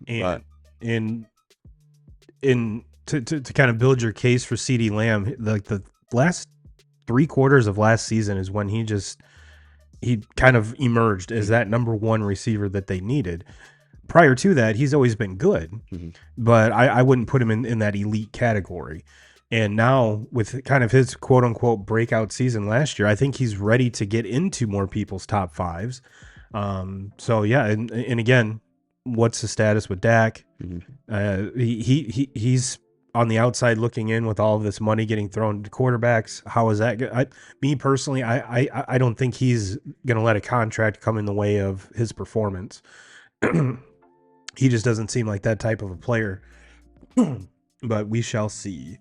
And to kind of build your case for CeeDee Lamb, like the last 3 quarters of last season is when he kind of emerged as that number 1 receiver that they needed. Prior to that, he's always been good, but I wouldn't put him in that elite category. And now with kind of his quote unquote breakout season last year, I think he's ready to get into more people's top 5s. So yeah. And again, what's the status with Dak? He's on the outside looking in with all of this money getting thrown to quarterbacks. How is that? Me personally, I don't think he's going to let a contract come in the way of his performance. He just doesn't seem like that type of a player, but we shall see.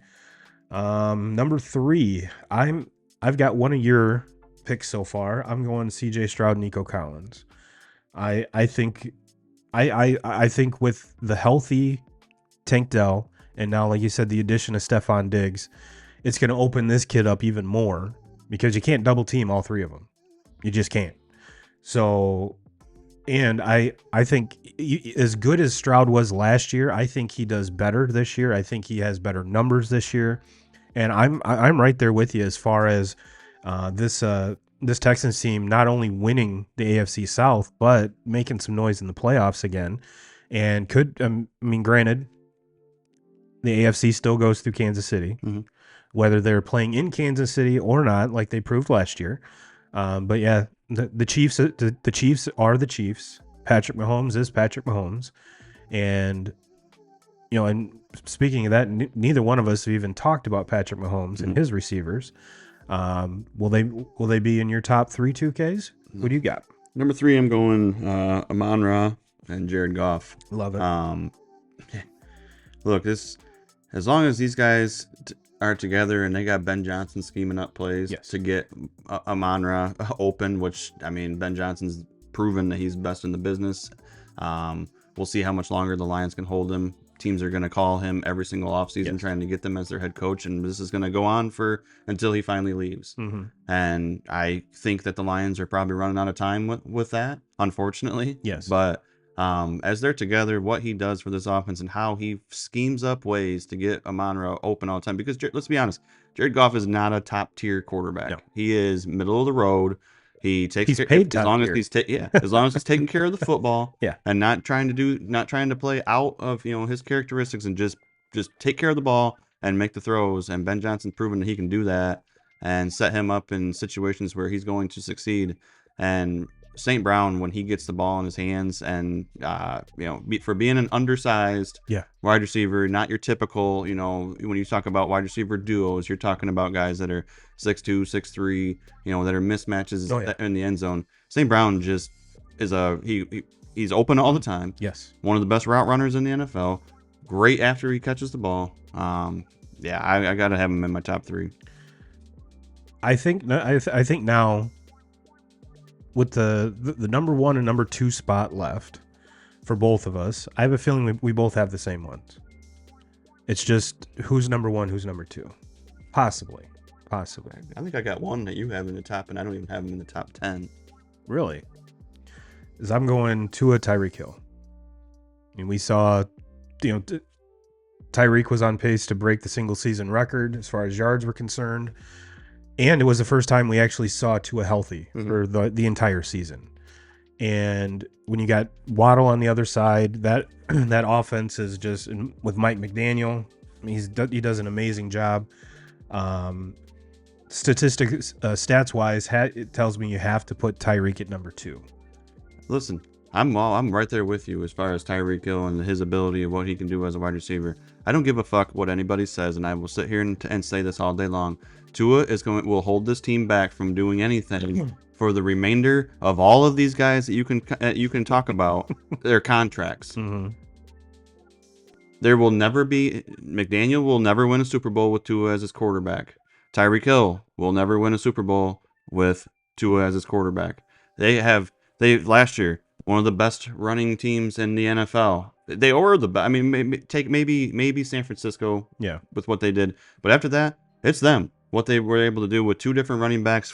Number 3, I've got one of your picks so far. I'm going CJ Stroud, Nico Collins. I think with the healthy Tank Dell, and now, like you said, the addition of Stephon Diggs, it's going to open this kid up even more because you can't double team all 3 of them. You just can't. So, and I think as good as Stroud was last year, I think he does better this year. I think he has better numbers this year. And I'm right there with you as far as this Texans team not only winning the AFC South, but making some noise in the playoffs again. And granted, the AFC still goes through Kansas City, whether they're playing in Kansas City or not, like they proved last year. But yeah, the Chiefs, the Chiefs are the Chiefs. Patrick Mahomes is Patrick Mahomes, and and speaking of that, neither one of us have even talked about Patrick Mahomes and his receivers. Will they be in your top 3 2Ks? What do you got? Number 3, I'm going Amon-Ra and Jared Goff. Love it. Look, as long as these guys are together and they got Ben Johnson scheming up plays to get Amon-Ra open, which, I mean, Ben Johnson's proven that he's best in the business. We'll see how much longer the Lions can hold him. Teams are going to call him every single offseason trying to get them as their head coach, and this is going to go on until he finally leaves. And I think that the Lions are probably running out of time with that, unfortunately. Yes. But as they're together, what he does for this offense and how he schemes up ways to get Amon-Ra open all the time. Because let's be honest, Jared Goff is not a top tier quarterback. No. He is middle of the road. He takes care, paid as long as he's as long as he's taking care of the football, and not trying to play out of his characteristics, and just take care of the ball and make the throws. And Ben Johnson's proven that he can do that and set him up in situations where he's going to succeed. And St. Brown, when he gets the ball in his hands, and for being an undersized wide receiver, not your typical, when you talk about wide receiver duos, you're talking about guys that are 6'2", 6'3", that are mismatches in the end zone. St. Brown just is He's open all the time. Yes. One of the best route runners in the NFL. Great after he catches the ball. Yeah, I got to have him in my top 3. I think now with the number 1 and number 2 spot left for both of us, I have a feeling we both have the same ones. It's just who's number 1, who's number 2. Possibly. I think I got one that you have in the top, and I don't even have him in the top 10. Really? Is I'm going Tua, Tyreek Hill. I mean, we saw, Tyreek was on pace to break the single season record as far as yards were concerned. And it was the first time we actually saw Tua healthy for the entire season. And when you got Waddle on the other side, that offense is just, with Mike McDaniel, I mean, he does an amazing job. Stats wise, it tells me you have to put Tyreek at number 2. Listen, I'm right there with you as far as Tyreek Hill and his ability of what he can do as a wide receiver. I don't give a fuck what anybody says, and I will sit here and say this all day long. Tua will hold this team back from doing anything for the remainder of all of these guys that you can talk about their contracts. Mm-hmm. There will never be McDaniel will never win a Super Bowl with Tua as his quarterback. Tyreek Hill will never win a Super Bowl with Tua as his quarterback. They last year one of the best running teams in the NFL. They were the best. I mean, maybe San Francisco, with what they did, but after that, it's them. What they were able to do with 2 different running backs,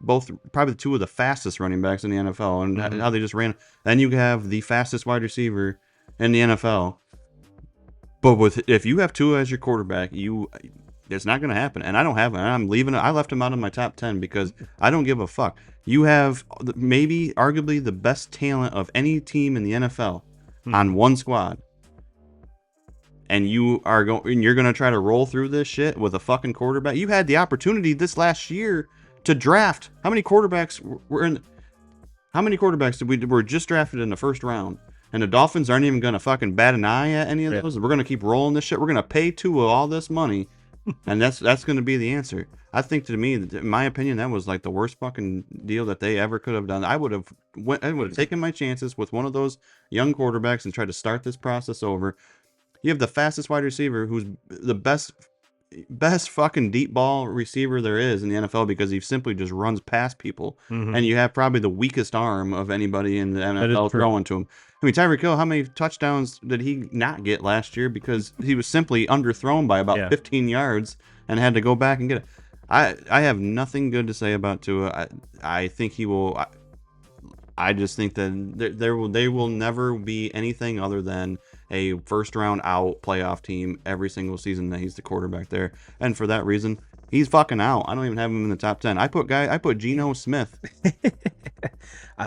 both probably 2 of the fastest running backs in the NFL, and how they just ran. Then you have the fastest wide receiver in the NFL. But if you have Tua as your quarterback, it's not going to happen. And I don't have him. I'm leaving it. I left him out of my top 10 because I don't give a fuck. You have maybe arguably the best talent of any team in the NFL on one squad. And you're going to try to roll through this shit with a fucking quarterback. You had the opportunity this last year to draft. How many quarterbacks were just drafted in the first round? And the Dolphins aren't even going to fucking bat an eye at any of those. We're going to keep rolling this shit. We're going to pay Tua all this money. And that's going to be the answer. I think, to me, in my opinion, that was like the worst fucking deal that they ever could have done. I would have taken my chances with one of those young quarterbacks and tried to start this process over. You have the fastest wide receiver, who's the best fucking deep ball receiver there is in the NFL, because he simply just runs past people. And you have probably the weakest arm of anybody in the NFL throwing to him. I mean, Tyreek Hill, how many touchdowns did he not get last year because he was simply underthrown by about 15 yards and had to go back and get it? I have nothing good to say about Tua. I think he will. I just think that they will never be anything other than a first round out playoff team every single season that he's the quarterback there. And for that reason, he's fucking out. I don't even have him in the top 10. I put Geno Smith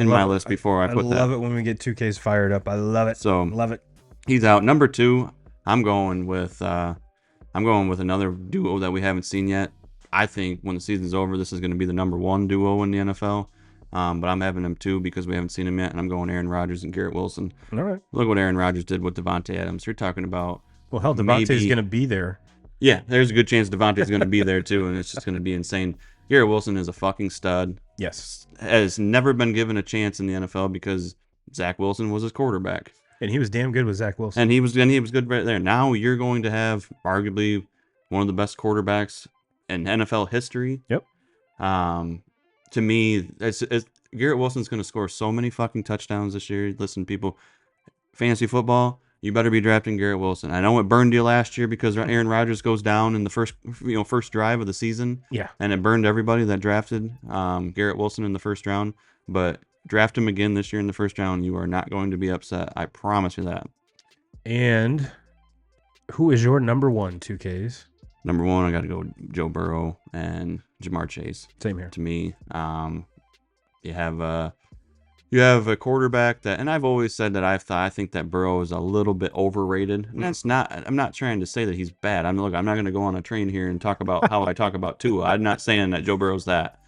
in my list before I put that. I love it when we get 2Ks fired up. I love it. So love it. He's out. Number 2, I'm going with another duo that we haven't seen yet. I think when the season's over, this is going to be the number 1 duo in the NFL. But I'm having them 2 because we haven't seen him yet, and I'm going Aaron Rodgers and Garrett Wilson. All right. Look what Aaron Rodgers did with Devontae Adams. You're talking about... Well, hell, Devontae's going to be there. Yeah, there's a good chance Devontae's going to be there, too, and it's just going to be insane. Garrett Wilson is a fucking stud. Yes. Has never been given a chance in the NFL because Zach Wilson was his quarterback. And he was damn good with Zach Wilson. And he was good right there. Now you're going to have arguably one of the best quarterbacks in NFL history. Yep. To me, it's Garrett Wilson's going to score so many fucking touchdowns this year. Listen, people, fantasy football, you better be drafting Garrett Wilson. I know it burned you last year because Aaron Rodgers goes down in the first drive of the season. Yeah. And it burned everybody that drafted Garrett Wilson in the first round. But draft him again this year in the first round, you are not going to be upset. I promise you that. And who is your number 1 2Ks? Number 1, I got to go Joe Burrow and Jamar Chase. Same here. To me, you have a quarterback that, and I've always said that I think that Burrow is a little bit overrated. And that's not. I'm not trying to say that he's bad. I'm not going to go on a train here and talk about how I talk about Tua. I'm not saying that Joe Burrow's that.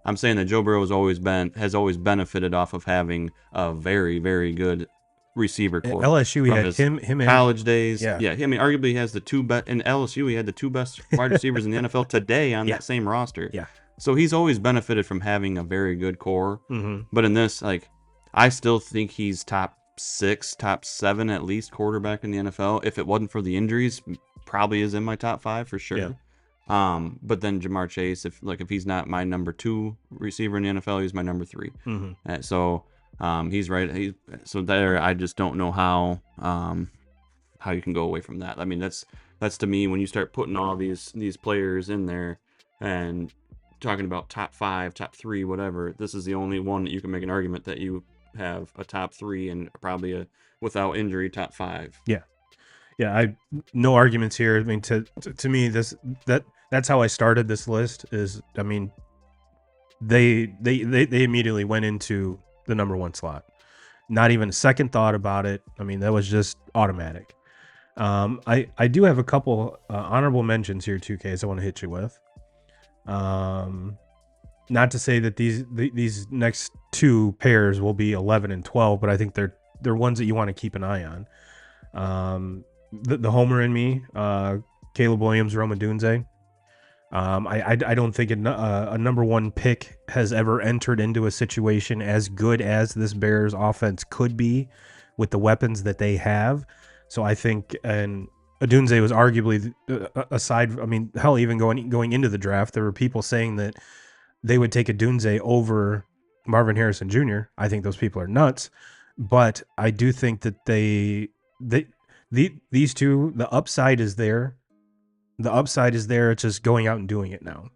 I'm saying that Joe Burrow has always benefited off of having a very, very good receiver core. At LSU, he had him college days. Yeah. I mean, arguably he has the 2 best in LSU. He had the 2 best wide receivers in the NFL today on that same roster. Yeah. So he's always benefited from having a very good core. Mm-hmm. But in this, I still think he's top 6, top 7 at least quarterback in the NFL. If it wasn't for the injuries, probably is in my top 5 for sure. Yeah. But then Jamar Chase, if he's not my number 2 receiver in the NFL, he's my number 3. Mm-hmm. So he's right. So there, I just don't know how you can go away from that. I mean, that's to me, when you start putting all these players in there and talking about top 5, top 3, whatever, this is the only one that you can make an argument that you have a top 3 and probably a, without injury, top 5. Yeah. No arguments here. I mean, to me, that's how I started this list. Is, I mean, they immediately went into the number 1 slot. Not even a second thought about it. I mean, that was just automatic. I do have a couple honorable mentions here, 2Ks, I want to hit you with. Not to say that these next 2 pairs will be 11 and 12, but I think they're ones that you want to keep an eye on. The homer in me, Caleb Williams, Rome Odunze. I don't think a number 1 pick has ever entered into a situation as good as this Bears offense could be with the weapons that they have. So I think, and Odunze was arguably aside. I mean, hell, even going into the draft, there were people saying that they would take Odunze over Marvin Harrison Jr. I think those people are nuts, but I do think that these two, the upside is there. The upside is there. It's just going out and doing it now.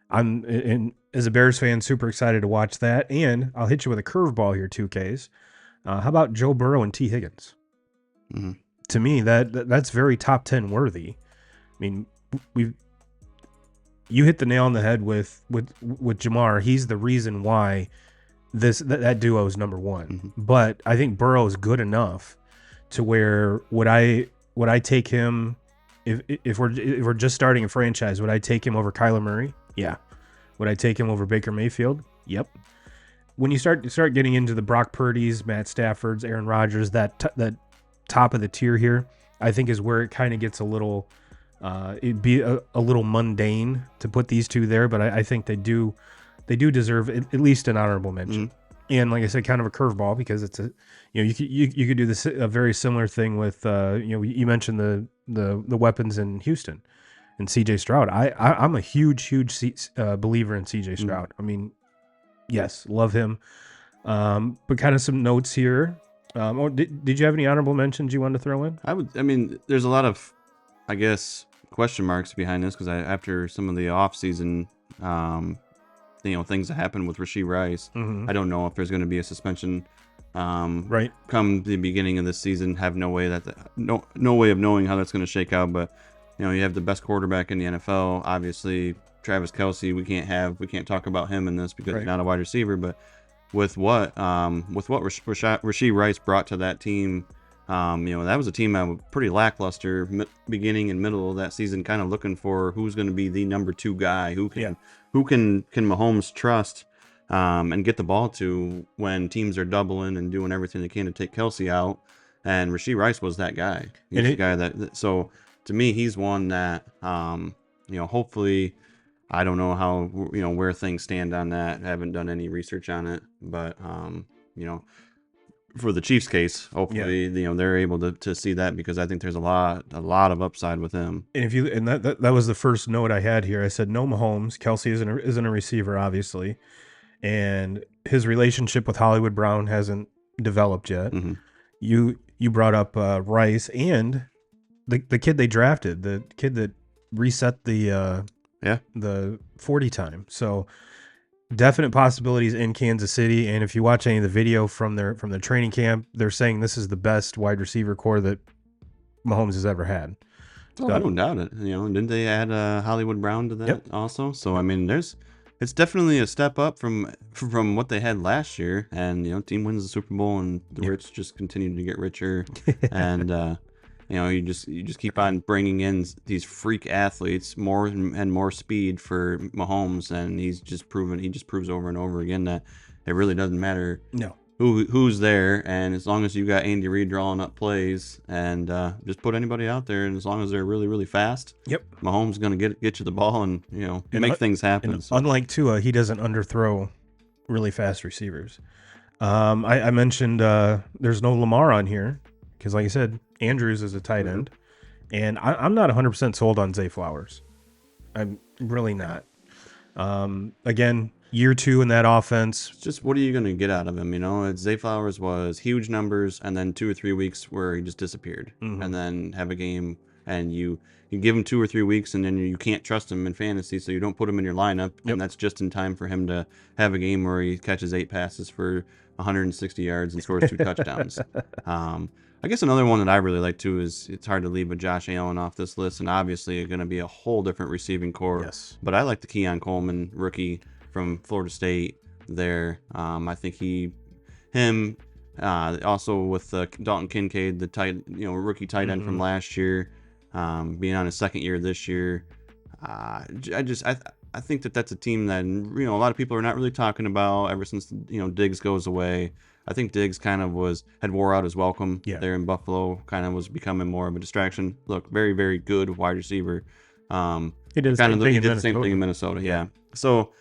I'm as a Bears fan, super excited to watch that. And I'll hit you with a curveball here, 2Ks. How about Joe Burrow and T. Higgins? Mm-hmm. To me, that's very top 10 worthy. I mean, you hit the nail on the head with Jamar. He's the reason why that duo is number 1. Mm-hmm. But I think Burrow is good enough to where would I take him if we're just starting a franchise? Would I take him over Kyler Murray? Yeah. Would I take him over Baker Mayfield? Yep. When you start getting into the Brock Purdy's, Matt Stafford's, Aaron Rodgers, that top of the tier here, I think is where it kind of gets a little it'd be a little mundane to put these 2 there, but I think they do deserve at least an honorable mention. Mm-hmm. And like I said, kind of a curveball, because it's you could do this a very similar thing with you mentioned the weapons in Houston and CJ Stroud. I'm a huge believer in CJ Stroud. Mm-hmm. I mean, yes, love him. But kind of some notes here. Did you have any honorable mentions you wanted to throw in? I mean, there's a lot of, I guess, question marks behind this, because after some of the off-season, things that happened with Rashee Rice, Mm-hmm. I don't know if there's going to be a suspension. Right. Come the beginning of this season, have no way of knowing how that's going to shake out. But you have the best quarterback in the NFL, obviously Travis Kelce. We can't talk about him in this because Right. he's not a wide receiver. But with what Rashee Rice brought to that team, that was a team that was pretty lackluster beginning and middle of that season, kind of looking for who's going to be the number 2 guy, who can Mahomes trust and get the ball to when teams are doubling and doing everything they can to take Kelce out. And Rashee Rice was that guy. He's the guy that. So to me, he's one that hopefully. I don't know how where things stand on that. I haven't done any research on it, but for the Chiefs case, hopefully they're able to see that, because I think there's a lot of upside with him. And that was the first note I had here. I said no Mahomes. Kelce isn't a receiver, obviously, and his relationship with Hollywood Brown hasn't developed yet. Mm-hmm. You brought up Rice and the kid they drafted, the kid that reset the 40 time. So definite possibilities in Kansas City. And if you watch any of the video from their training camp, they're saying this is the best wide receiver core that Mahomes has ever had. Oh, I don't doubt it. Didn't they add Hollywood Brown to that also? So I mean, it's definitely a step up from what they had last year. And team wins the Super Bowl, and the rich just continue to get richer. And you just keep on bringing in these freak athletes, more and more speed for Mahomes, and he just proves over and over again that it really doesn't matter who's there, and as long as you got Andy Reid drawing up plays, and just put anybody out there, and as long as they're really, really fast, Mahomes is gonna get you the ball and make things happen. And unlike Tua, he doesn't underthrow really fast receivers. I mentioned there's no Lamar on here because, like I said, Andrews is a tight end, and I'm not 100% sold on Zay Flowers. I'm really not. Again, year 2 in that offense. It's just what are you going to get out of him? You know, Zay Flowers was huge numbers, and then 2 or 3 weeks where he just disappeared, and then have a game, and you give him 2 or 3 weeks, and then you can't trust him in fantasy, so you don't put him in your lineup, and that's just in time for him to have a game where he catches 8 passes for 160 yards and scores 2 touchdowns. I guess another one that I really like too is it's hard to leave a Josh Allen off this list, and obviously going to be a whole different receiving core. Yes. But I like the Keon Coleman rookie from Florida State there. I think him, also with Dalton Kincaid, the rookie tight end from last year, being on his second year this year. I think that's a team that a lot of people are not really talking about ever since Diggs goes away. I think Diggs kind of had wore out his welcome there in Buffalo. Kind of was becoming more of a distraction. Look, very very good wide receiver. He did the same thing in Minnesota. Yeah. So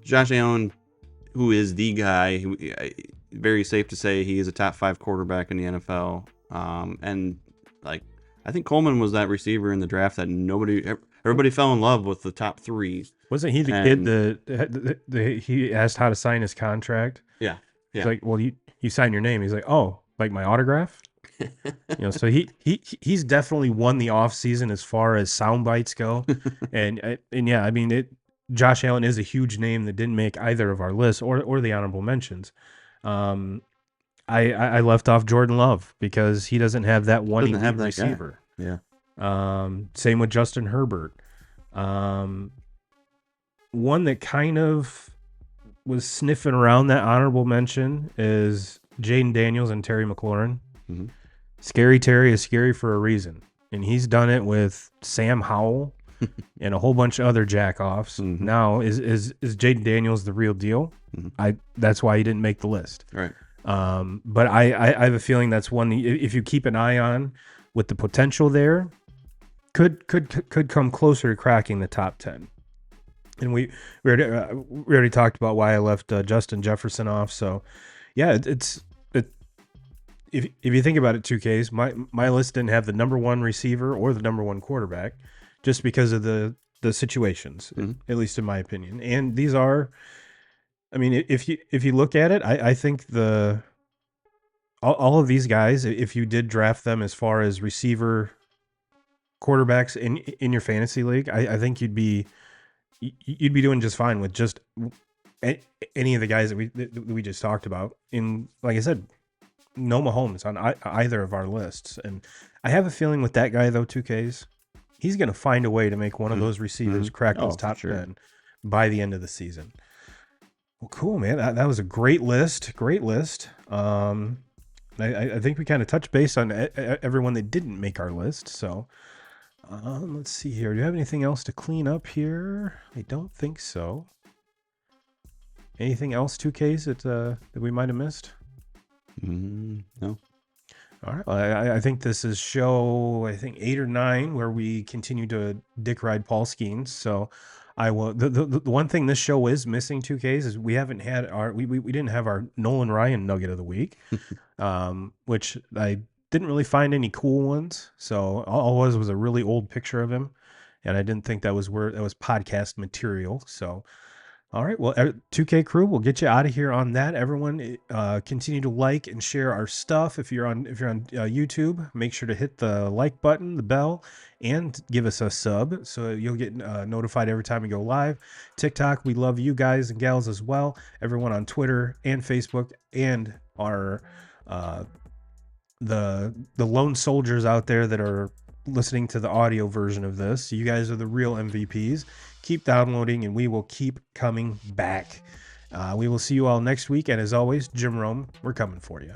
Josh Allen, who is the guy, very safe to say he is a top 5 quarterback in the NFL. And like I think Coleman was that receiver in the draft that everybody fell in love with the top 3. Wasn't he the kid that he asked how to sign his contract? Yeah. He's like, well, you sign your name. He's like, oh, like my autograph? So he's definitely won the offseason as far as sound bites go. and yeah, I mean, Josh Allen is a huge name that didn't make either of our lists or the honorable mentions. I left off Jordan Love because he doesn't have that one elite receiver. Guy. Yeah. Same with Justin Herbert. One that kind of was sniffing around that honorable mention is Jaden Daniels and Terry McLaurin. Mm-hmm. Scary Terry is scary for a reason, and he's done it with Sam Howell and a whole bunch of other jackoffs. Mm-hmm. Now is Jaden Daniels the real deal? Mm-hmm. That's why he didn't make the list. Right. But I have a feeling that's one if you keep an eye on with the potential there, could come closer to cracking the top 10. And we already talked about why I left Justin Jefferson off. So yeah, if you think about it, 2Ks, my list didn't have the number 1 receiver or the number 1 quarterback, just because of the situations, at least in my opinion. And these are, I mean, if you look at it, I think all of these guys, if you did draft them as far as receiver quarterbacks in your fantasy league, I think you'd be doing just fine with just any of the guys that we just talked about. In, like I said, no Mahomes on either of our lists. And I have a feeling with that guy though, 2Ks, he's going to find a way to make one of those receivers crack those top 10 by the end of the season. Well, cool, man. That was a great list. Great list. I think we kind of touched base on everyone that didn't make our list. So let's see here. Do you have anything else to clean up here? I don't think so. Anything else, 2Ks, that we might have missed? No. All right. Well, I think this is show 8 or 9 where we continue to dick ride Paul Skeens. So I will. The one thing this show is missing, 2Ks, is we haven't had we didn't have our Nolan Ryan nugget of the week, which I didn't really find any cool ones. So all was a really old picture of him, and I didn't think that was podcast material. So. All right, well, 2K crew, we'll get you out of here on that. Everyone, continue to like and share our stuff. If you're on YouTube, make sure to hit the like button, the bell, and give us a sub so you'll get notified every time we go live. TikTok, we love you guys and gals as well. Everyone on Twitter and Facebook, and our the lone soldiers out there that are listening to the audio version of this. You guys are the real MVPs. Keep downloading, and we will keep coming back. We will see you all next week. And as always, Jim Rome, we're coming for you.